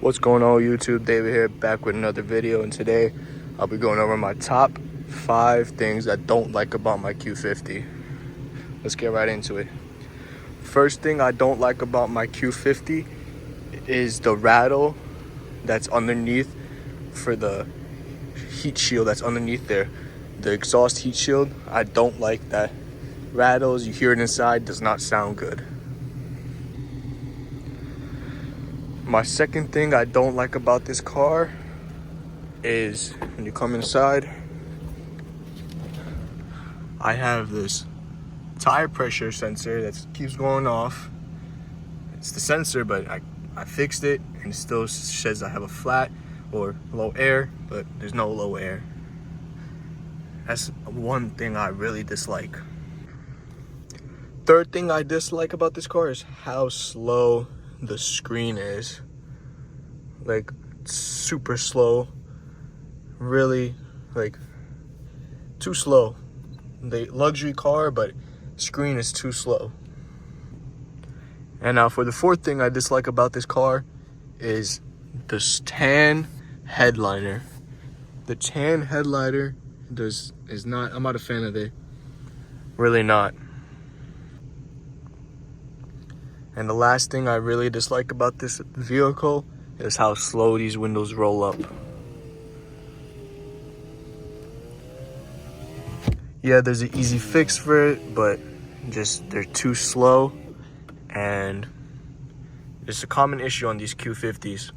What's going on YouTube? David here, back with another video, and today I'll be going over my top 5 things I don't like about my Q50. Let's get right into it. First thing I don't like about my Q50 is the rattle that's underneath for the heat shield that's underneath there. The exhaust heat shield, I don't like that. Rattles, you hear it inside, does not sound good. My second thing I don't like about this car is when you come inside, I have this tire pressure sensor that keeps going off. It's the sensor, but I fixed it and it still says I have a flat or low air, but there's no low air. That's one thing I really dislike. Third thing I dislike about this car is how slow the screen is. Like, super slow. Really, like, too slow. The luxury car, but screen is too slow. And now for the fourth thing I dislike about this car is the tan headliner. The tan headliner is not, I'm not a fan of it. Really not. And the last thing I really dislike about this vehicle is how slow these windows roll up. Yeah, there's an easy fix for it, but just they're too slow, and it's a common issue on these Q50s.